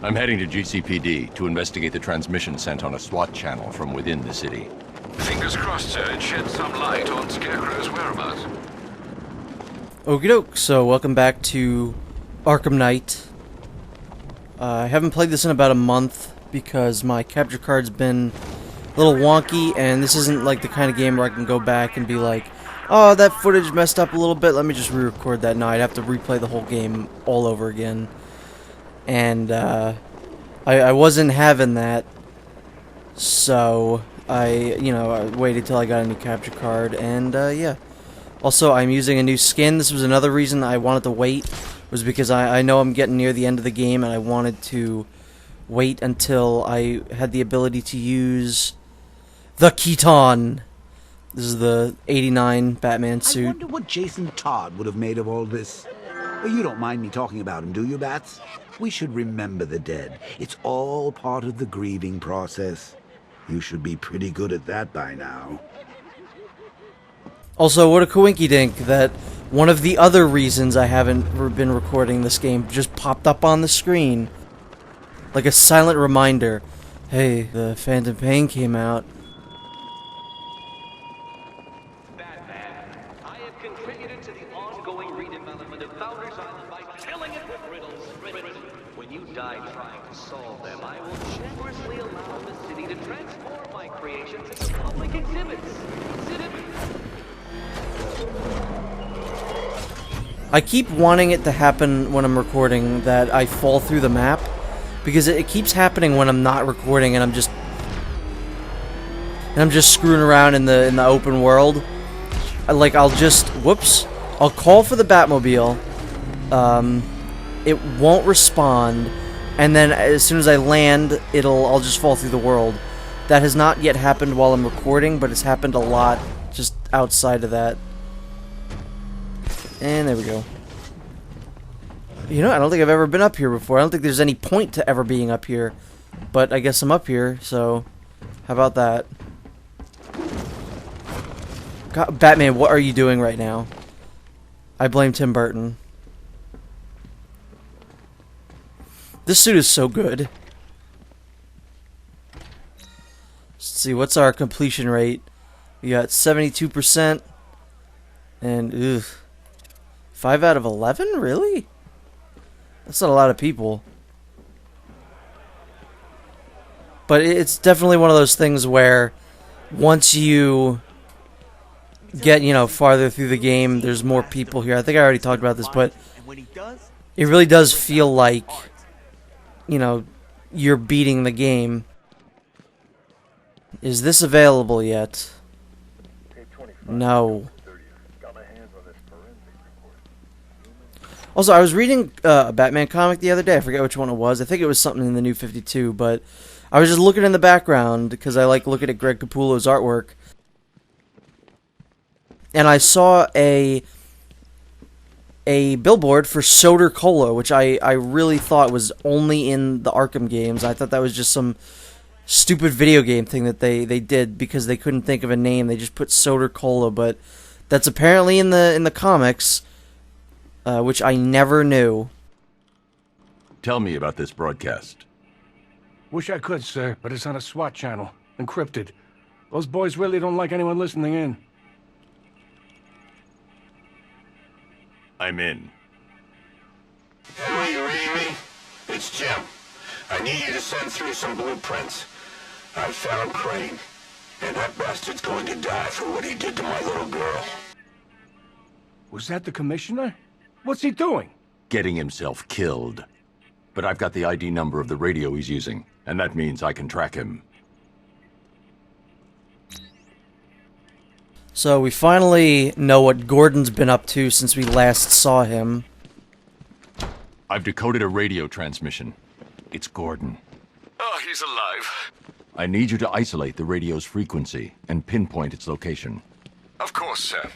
I'm heading to GCPD to investigate the transmission sent on a SWAT channel from within the city. Fingers crossed, sir. It sheds some light on Scarecrow's whereabouts. Okie doke, so welcome back to Arkham Knight. I haven't played this in about a month because my capture card's been a little wonky, and this isn't like the kind of game where I can go back and be like, oh, that footage messed up a little bit, let me just re-record that. No, I'd have to replay the whole game all over again. And I wasn't having that, so I waited till I got a new capture card, and yeah. Also, I'm using a new skin. This was another reason I wanted to wait, was because I know I'm getting near the end of the game, and I wanted to wait until I had the ability to use the Keaton. This is the '89 Batman suit. I wonder what Jason Todd would have made of all this. You don't mind me talking about him, do you, Bats? We should remember the dead. It's all part of the grieving process. You should be pretty good at that by now. Also, what a coinkydink that one of the other reasons I haven't been recording this game just popped up on the screen. Like a silent reminder. Hey, the Phantom Pain came out. Batman, I have contributed to the ongoing redevelopment of Founders Island by filling it with riddles. When you die trying to solve them, I will generously allow the city to transform my creations into public exhibits. I keep wanting it to happen when I'm recording, that I fall through the map, because it keeps happening when I'm not recording and I'm just screwing around in the open world. I'll just I'll call for the Batmobile, it won't respond, and then as soon as I land, I'll just fall through the world. That has not yet happened while I'm recording, but it's happened a lot just outside of that. And there we go. You know, I don't think I've ever been up here before. I don't think there's any point to ever being up here. But I guess I'm up here, so how about that? God, Batman, what are you doing right now? I blame Tim Burton. This suit is so good. Let's see, what's our completion rate? We got 72%. And, ugh. 5 out of 11? Really? That's not a lot of people. But it's definitely one of those things where once you get, farther through the game, there's more people here. I think I already talked about this, but it really does feel like, you're beating the game. Is this available yet? No. Also, I was reading a Batman comic the other day. I forget which one it was. I think it was something in the New 52, but I was just looking in the background because I like looking at Greg Capullo's artwork. And I saw a billboard for Soda Cola, which I really thought was only in the Arkham games. I thought that was just some stupid video game thing that they did because they couldn't think of a name. They just put Soda Cola, but that's apparently in the comics. Which I never knew. Tell me about this broadcast. Wish I could, sir, but it's on a SWAT channel. Encrypted. Those boys really don't like anyone listening in. I'm in. Are you reading me? It's Jim. I need you to send through some blueprints. I found Crane, and that bastard's going to die for what he did to my little girl. Was that the commissioner? What's he doing? Getting himself killed. But I've got the ID number of the radio he's using, and that means I can track him. So we finally know what Gordon's been up to since we last saw him. I've decoded a radio transmission. It's Gordon. Oh, he's alive. I need you to isolate the radio's frequency and pinpoint its location. Of course, sir.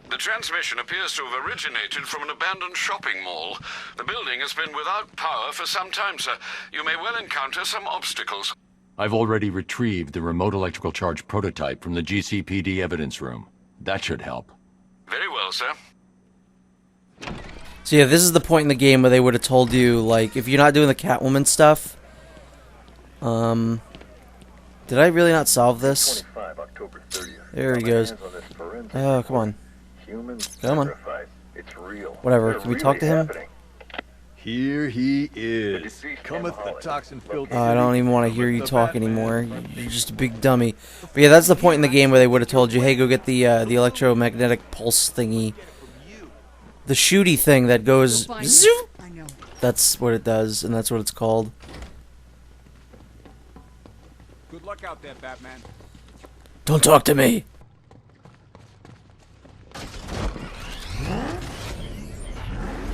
The transmission appears to have originated from an abandoned shopping mall. The building has been without power for some time, sir. You may well encounter some obstacles. I've already retrieved the remote electrical charge prototype from the GCPD evidence room. That should help. Very well, sir. So yeah, this is the point in the game where they would have told you, like, if you're not doing the Catwoman stuff... Did I really not solve this? There he goes. Oh, come on. Come on. Whatever, can we talk to him? Here he is. Cometh the toxin-filled... I don't even want to hear you talk anymore. You're just a big dummy. But yeah, that's the point in the game where they would have told you, hey, go get the electromagnetic pulse thingy. The shooty thing that goes... Zoop! That's what it does, and that's what it's called. Good luck out there, Batman. Don't talk to me!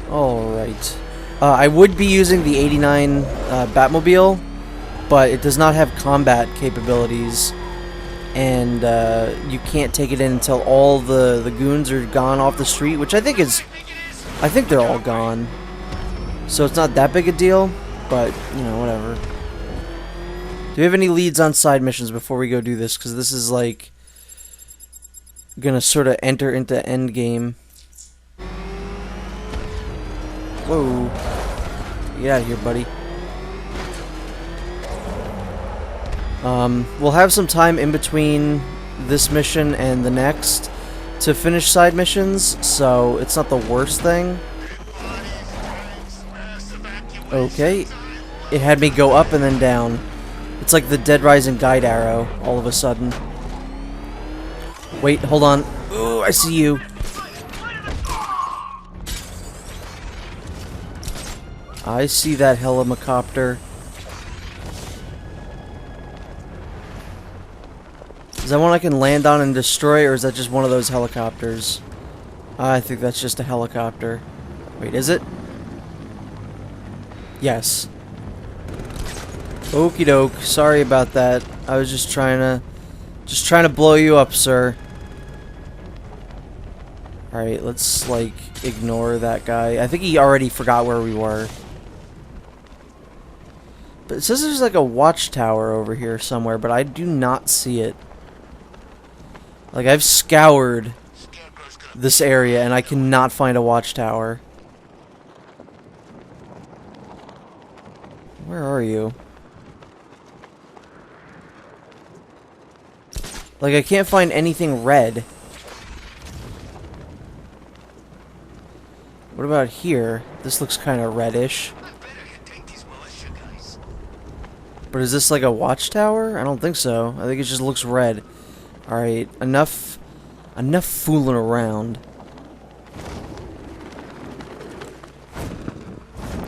Alright. I would be using the 89 Batmobile, but it does not have combat capabilities. And you can't take it in until all the goons are gone off the street, which I think is... I think they're all gone. So it's not that big a deal, but, you know, whatever. Do we have any leads on side missions before we go do this? Because this is, like, gonna sort of enter into endgame. Whoa. Get out of here, buddy. We'll have some time in between this mission and the next to finish side missions, so it's not the worst thing. Okay. It had me go up and then down. It's like the Dead Rising guide arrow, all of a sudden. Wait, hold on. Ooh, I see you. I see that helicopter. Is that one I can land on and destroy, or is that just one of those helicopters? I think that's just a helicopter. Wait, is it? Yes. Okie doke. Sorry about that. I was just trying to blow you up, sir. Alright, let's, like, ignore that guy. I think he already forgot where we were. But it says there's, like, a watchtower over here somewhere, but I do not see it. Like, I've scoured this area, and I cannot find a watchtower. Where are you? Like, I can't find anything red. What about here? This looks kind of reddish. But is this like a watchtower? I don't think so. I think it just looks red. Alright, enough fooling around.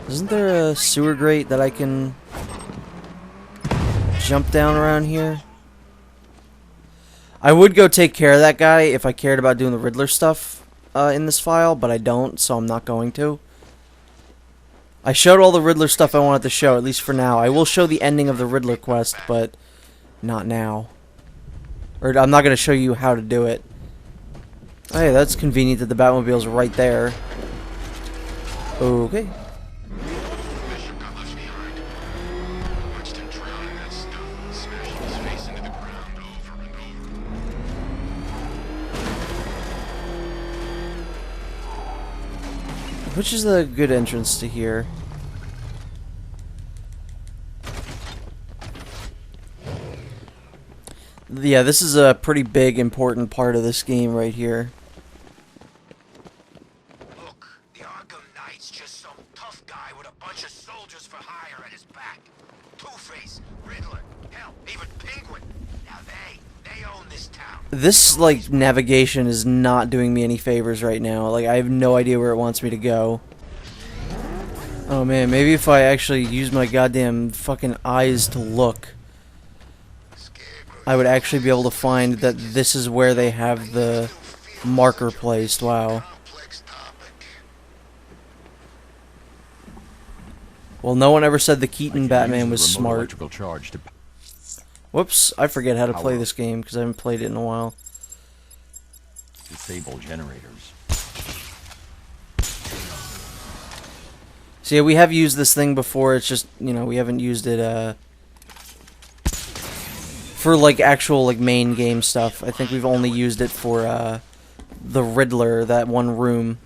Isn't there a sewer grate that I can jump down around here? I would go take care of that guy if I cared about doing the Riddler stuff in this file, but I don't, so I'm not going to. I showed all the Riddler stuff I wanted to show, at least for now. I will show the ending of the Riddler quest, but not now. Or I'm not going to show you how to do it. Hey, that's convenient that the Batmobile's right there. Okay. Which is a good entrance to here? Yeah, this is a pretty big, important part of this game right here. Look, the Arkham Knight's just some tough guy with a bunch of soldiers for hire at his back. Two-Face, Riddler, hell, even Penguin. Now they own this town. This, like, navigation is not doing me any favors right now. Like, I have no idea where it wants me to go. Oh man, maybe if I actually use my goddamn fucking eyes to look, I would actually be able to find that this is where they have the marker placed. Wow. Well, no one ever said the Keaton Batman was smart. Whoops, I forget how to play this game because I haven't played it in a while. Disable generators. So yeah, we have used this thing before, it's just, you know, we haven't used it, for, like, actual, like, main game stuff. I think we've only used it for, the Riddler, that one room.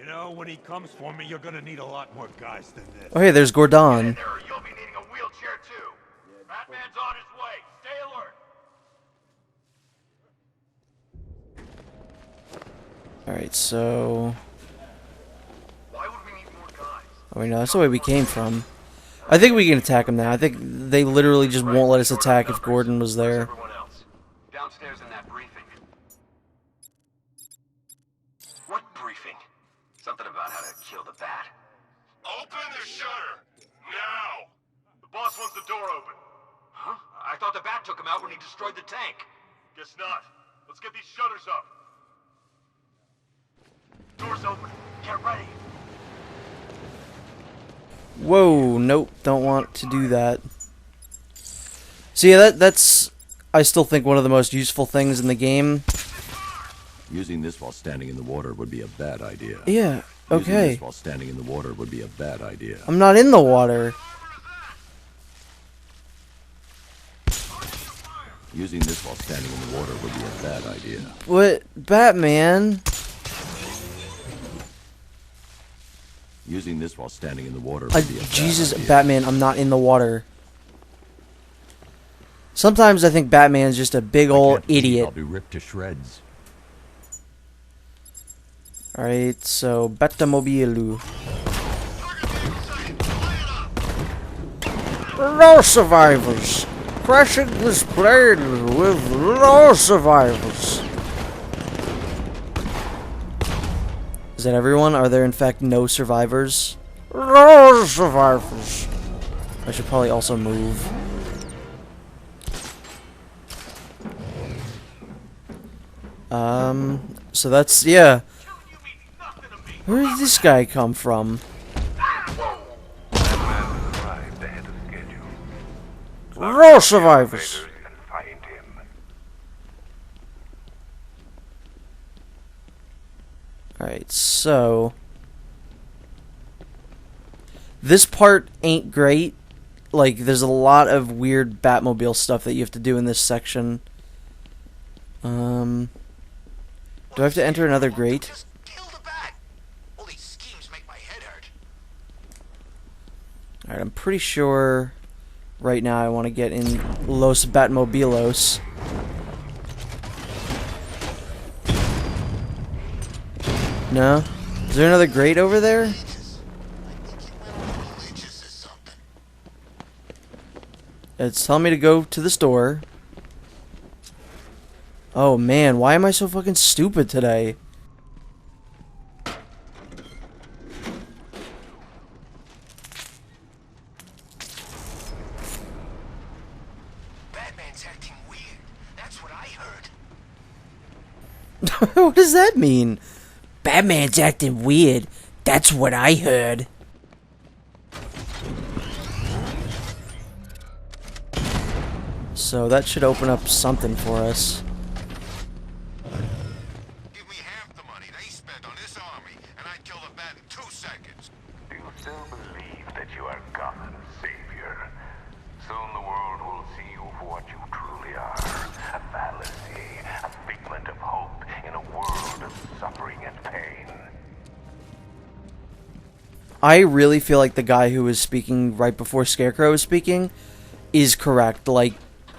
You know, when he comes for me, you're gonna need a lot more guys than this. Oh, hey, there's Gordon. You'll be needing a wheelchair too. Batman's on his way. Stay alert. Alright, so... Why would we need more guys? Oh, wait, no, that's the way we came from. I think we can attack him now. I think they literally just won't let us attack if Gordon was there. Everyone else. Downstairs in that briefing. What briefing? Something about how to kill the bat. Open the shutter! Now! The boss wants the door open. Huh? I thought the bat took him out when he destroyed the tank. Guess not. Let's get these shutters up. Door's open. Get ready. Whoa, nope, don't want to do that. So yeah, that's, I still think, one of the most useful things in the game. Using this while standing in the water would be a bad idea. Yeah, Using okay. this while standing in the water would be a bad idea. I'm not in the water. Using this while standing in the water would be a bad idea. What? Batman? Using this while standing in the water would be a bad Jesus, idea. Batman, I'm not in the water. Sometimes I think Batman's just a big old I'll idiot. be ripped to shreds. Alright, so Batmobile. No survivors. Crashing this plane with no survivors. Is that everyone? Are there in fact no survivors? No survivors. I should probably also move. So that's, yeah. Where did this guy come from? No survivors. Alright, so... this part ain't great. Like, there's a lot of weird Batmobile stuff that you have to do in this section. Do I have to enter another grate? Just kill the bat. All these schemes make my head hurt. Alright, I'm pretty sure right now I want to get in Los Batmobilos. No? Is there another grate over there? It's telling me to go to the store. Oh man, why am I so fucking stupid today? Batman's acting weird. That's what I heard. What does that mean? Batman's acting weird. That's what I heard. So that should open up something for us. Give me half the money they spent on this army, and I'd kill the bat in 2 seconds. Do you still believe that you are Gotham's savior? Soon the world will see you for what you truly are. A fallacy, a figment of hope in a world of suffering and pain. I really feel like the guy who was speaking right before Scarecrow was speaking is correct. Like,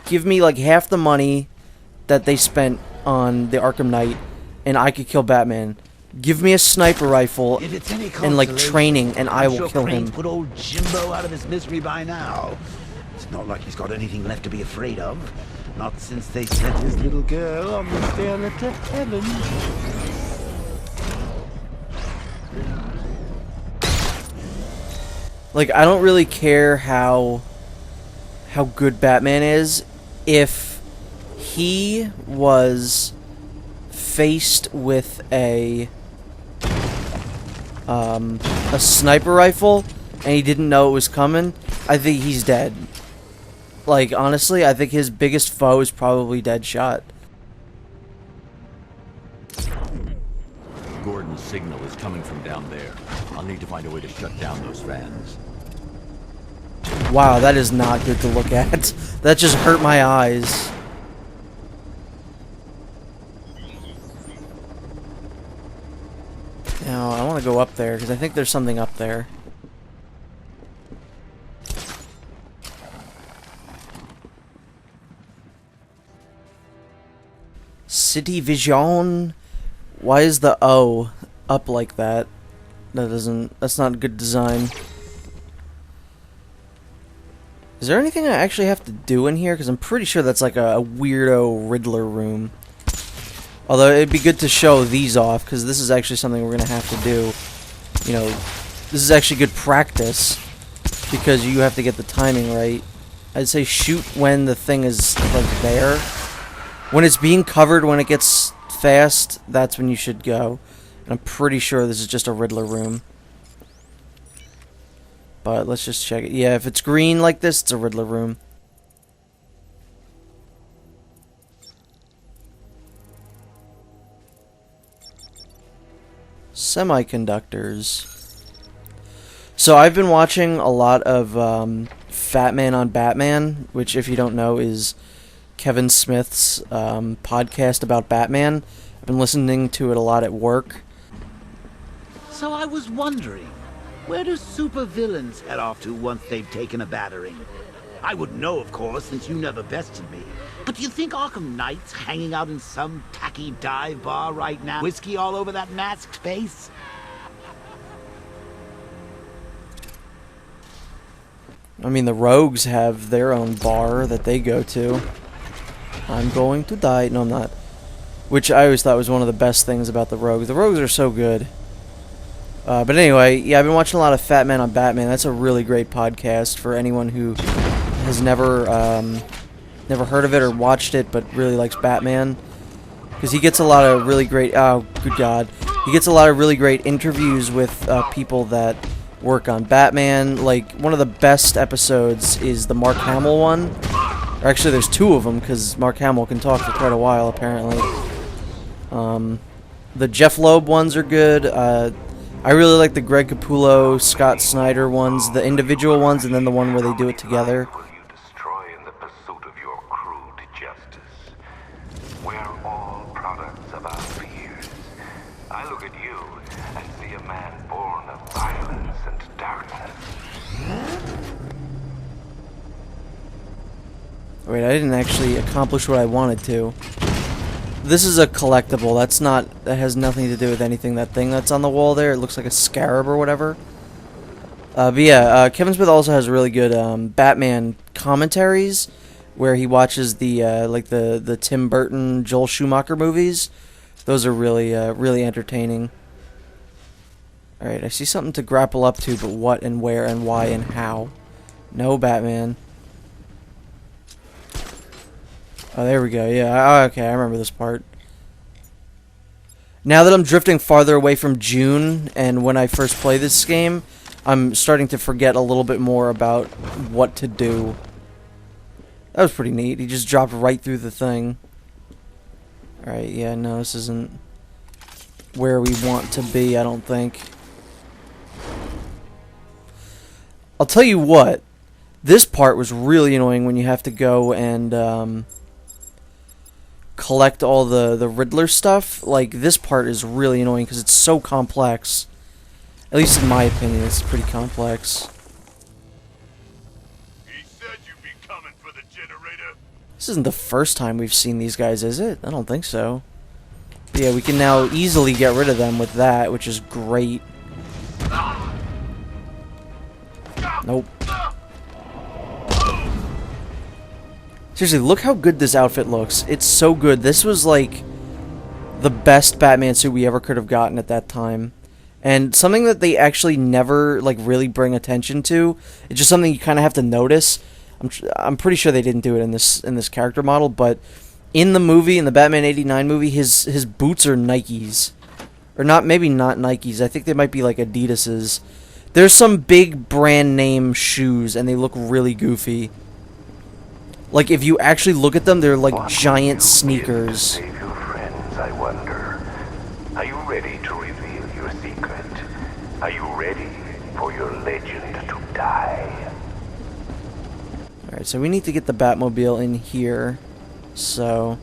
give me like half the money that they spent on the Arkham Knight, and I could kill Batman. Give me a sniper rifle and like training, and I will kill him. Put old Jimbo out of his misery by now. It's not like he's got anything left to be afraid of. Not since they sent his little girl on the stair to heaven. Like, I don't really care how good Batman is if he was faced with a sniper rifle and he didn't know it was coming. I think he's dead. Like, honestly, I think his biggest foe is probably Deadshot. Gordon's signal is coming from down there. I'll need to find a way to shut down those fans. Wow, that is not good to look at. That just hurt my eyes. Now, I want want to go up there, because I think there's something up there. City Vision. Why is the O up like that? That's not a good design. Is there anything I actually have to do in here? Because I'm pretty sure that's like a weirdo Riddler room. Although it'd be good to show these off, because this is actually something we're going to have to do. You know, this is actually good practice, because you have to get the timing right. I'd say shoot when the thing is like there. When it's being covered, when it gets fast, that's when you should go. And I'm pretty sure this is just a Riddler room. But let's just check it. Yeah, if it's green like this, it's a Riddler room. Semiconductors. So I've been watching a lot of Fat Man on Batman, which, if you don't know, is Kevin Smith's podcast about Batman. I've been listening to it a lot at work. So I was wondering, where do supervillains head off to once they've taken a battering? I wouldn't know, of course, since you never bested me. But do you think Arkham Knight's hanging out in some tacky dive bar right now? Whiskey all over that masked face? I mean, the Rogues have their own bar that they go to. I'm going to die. No, I'm not. Which I always thought was one of the best things about the Rogues. The Rogues are so good. But anyway, yeah, I've been watching a lot of Fat Man on Batman. That's a really great podcast for anyone who has never heard of it or watched it, but really likes Batman. Because he gets a lot of really great... Oh, good God. He gets a lot of really great interviews with people that work on Batman. Like, one of the best episodes is the Mark Hamill one. Or actually, there's two of them, because Mark Hamill can talk for quite a while, apparently. The Jeff Loeb ones are good. I really like the Greg Capullo, Scott Snyder ones, the individual ones, and then the one where they do it together. Will you destroy in the pursuit of your crude justice? We're all products of our fears. I look at you and see a man born of violence and darkness. Wait, I didn't actually accomplish what I wanted to. This is a collectible. That has nothing to do with anything. That thing that's on the wall there, it looks like a scarab or whatever. But yeah, Kevin Smith also has really good Batman commentaries, where he watches the like the Tim Burton, Joel Schumacher movies. Those are really really entertaining. All right, I see something to grapple up to, but what and where and why and how? No, Batman. Oh, there we go. Yeah, okay, I remember this part. Now that I'm drifting farther away from June, and when I first play this game, I'm starting to forget a little bit more about what to do. That was pretty neat. He just dropped right through the thing. Alright, yeah, no, this isn't where we want to be, I don't think. I'll tell you what. This part was really annoying when you have to go and, collect all the Riddler stuff. Like, this part is really annoying because it's so complex. At least in my opinion, it's pretty complex. He said you'd be coming for the generator. This isn't the first time we've seen these guys, is it? I don't think so. But yeah, we can now easily get rid of them with that, which is great. Nope. Seriously, look how good this outfit looks. It's so good. This was, like, the best Batman suit we ever could have gotten at that time. And something that they actually never, like, really bring attention to. It's just something you kind of have to notice. I'm pretty sure they didn't do it in this character model, but in the movie, in the Batman '89 movie, his boots are Nikes. Or not, maybe not Nikes. I think they might be, like, Adidas's. There's some big brand name shoes, and they look really goofy. Like, if you actually look at them, they're like giant sneakers. Save your friends, I wonder. Are you ready to reveal your secret? Are you ready for your legend to die? Alright, so we need to get the Batmobile in here. So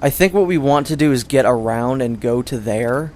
I think what we want to do is get around and go to there.